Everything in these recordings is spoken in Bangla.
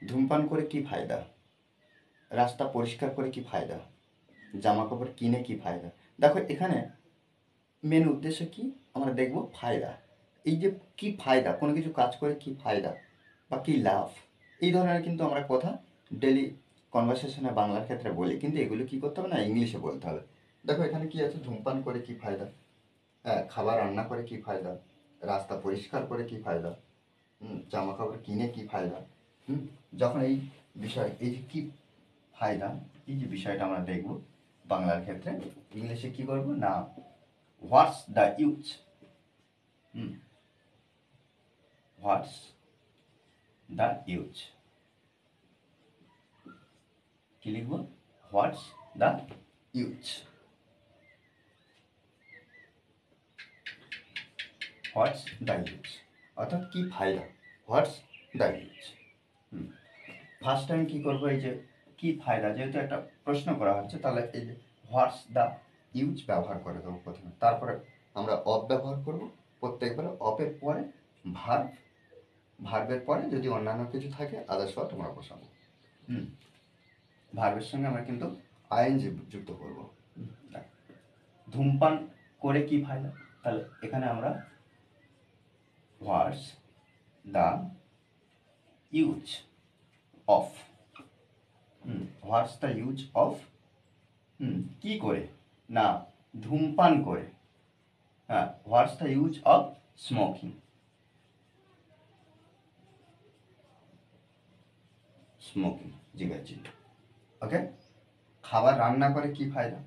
ধূমপান করে কি ফায়দা, রাস্তা পরিষ্কার করে কি ফায়দা, জামা কাপড় কিনে কি ফায়দা। দেখো এখানে মেন উদ্দেশ্য কি, আমরা দেখব ফায়দা। এই যে কি ফায়দা, কোনো কিছু কাজ করে কি ফায়দা বা কি লাভ, এই ধরনের কিন্তু আমরা কথা ডেলি কনভারসেশনে বাংলার ক্ষেত্রে বলি, কিন্তু এগুলো কি করতে হবে না, ইংলিশে বলতে হবে। দেখো এখানে কি আছে, ধূমপান করে কি ফায়দা, হ্যাঁ, খাবার রান্না করে কি ফায়দা, রাস্তা পরিষ্কার করে কি ফায়দা, জামা কাপড় কিনে কি ফায়দা। হুম যখন এই বিষয়, এই যে কি ফায়দা, এই যে বিষয়টা আমরা দেখব বাংলার ক্ষেত্রে, ইংলিশে কি করব না, what's the use, what's the use, কি লিখবো, what's the use, what's the use, অর্থাৎ কি ফায়দা, what's the use. First time কি করবো, এই যে কি ফায়দা, যেহেতু একটা প্রশ্ন করা হচ্ছে, তাহলে এই যে হোয়াটস দ্য ইউজ ব্যবহার করে দেবো প্রথমে, তারপরে আমরা অফ ব্যবহার করব প্রত্যেকবার, অফের পরে ভার্ব, ভার্বের পরে যদি অন্যান্য কিছু থাকে আদার্স ওয়ার্ড আমরা বসাবো। ভার্বের সঙ্গে আমরা কিন্তু আইএনজি যুক্ত করব। ধূমপান করে কি ফায়দা, তাহলে এখানে আমরা what's the use of, what's the use of, কি করে না, ধূমপান করে, হ্যাঁ, what's the use of smoking, smoking, জিজ্ঞাসা। ওকে, খাবার রান্না করে কি ফায়দা,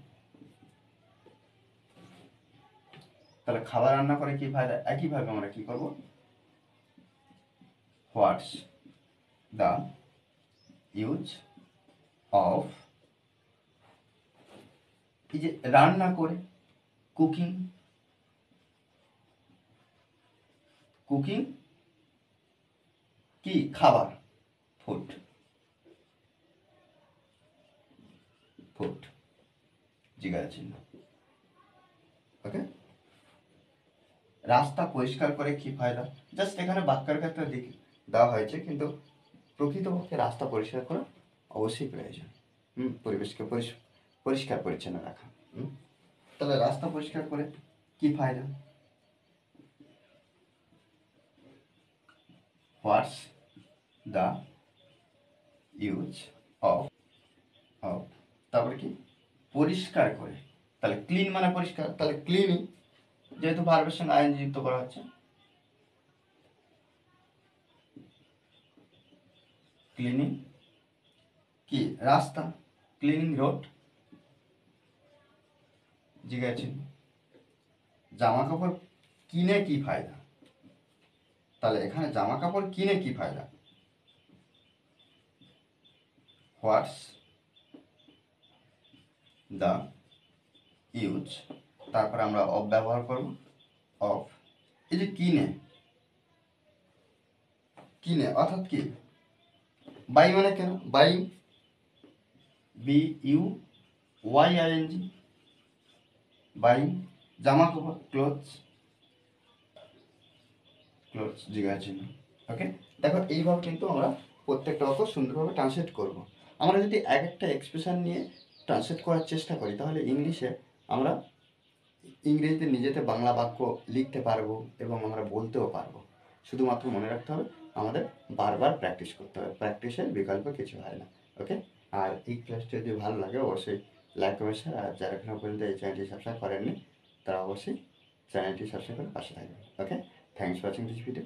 তাহলে খাবার রান্না করে কি ফায়দা, একইভাবে আমরা কি করব, হোয়াটস দ্য ইউজ অফ, এই যে রান্না করে, কুকিং, কুকিং কি খাবার, ফুড, ফুড, জিজ্ঞাসা চিহ্ন। ওকে, রাস্তা পরিষ্কার করে কি ফায়দা, জাস্ট এখানে বাক্যের ক্ষেত্রে দেওয়া হয়েছে, কিন্তু প্রকৃতপক্ষে রাস্তা পরিষ্কার করা অবশ্যই প্রয়োজন। পরিবেশকে পরিষ্কার পরিচ্ছন্ন রাখা। তাহলে রাস্তা পরিষ্কার করে কি ফায়দা, হোয়াটস দ্য ইউজ অফ, তারপরে কি পরিষ্কার করে, তাহলে ক্লিন মানে পরিষ্কার, তাহলে ক্লিনিং, যেহেতু ভার্বের সঙ্গে আইএনজি যুক্ত করা হচ্ছে, ক্লিনিং কি রাস্তা, ক্লিনিং রোড, জিজ্ঞাসা। জামা কাপড় কিনে কি ফায়দা, তাহলে এখানে জামা কাপড় কিনে কি ফায়দা, হোয়াটস দ্য ইউজ, তারপরে আমরা অফ ব্যবহার করব, অফ, এই যে কিনে, কিনে অর্থাৎ কি, বাই মানে কেন, buy, B U Y I N G, buy, জামা কাপড়, ক্লোথস, ক্লোথস, জিজ্ঞাসা। ওকে, দেখো এইভাবে কিন্তু আমরা প্রত্যেকটা বাক্য সুন্দরভাবে ট্রান্সলেট করব। আমরা যদি এক একটা এক্সপ্রেশন নিয়ে ট্রান্সলেট করার চেষ্টা করি, তাহলে ইংলিশে আমরা ইংরেজিতে নিজেতে বাংলা বাক্য লিখতে পারবো এবং আমরা বলতেও পারবো। শুধুমাত্র মনে রাখতে হবে, আমাদের বারবার প্র্যাকটিস করতে হবে, প্র্যাকটিসের বিকল্প কিছু হয় না। ওকে, আর এই ক্লাসটি যদি ভালো লাগে অবশ্যই লাইক করবেন স্যার, আর যারা এখনো পর্যন্ত এই চ্যানেলটি সাবস্ক্রাইব করেননি তারা অবশ্যই চ্যানেলটি সাবস্ক্রাইব করে পাশে থাকবেন। Okay, thanks for watching this video.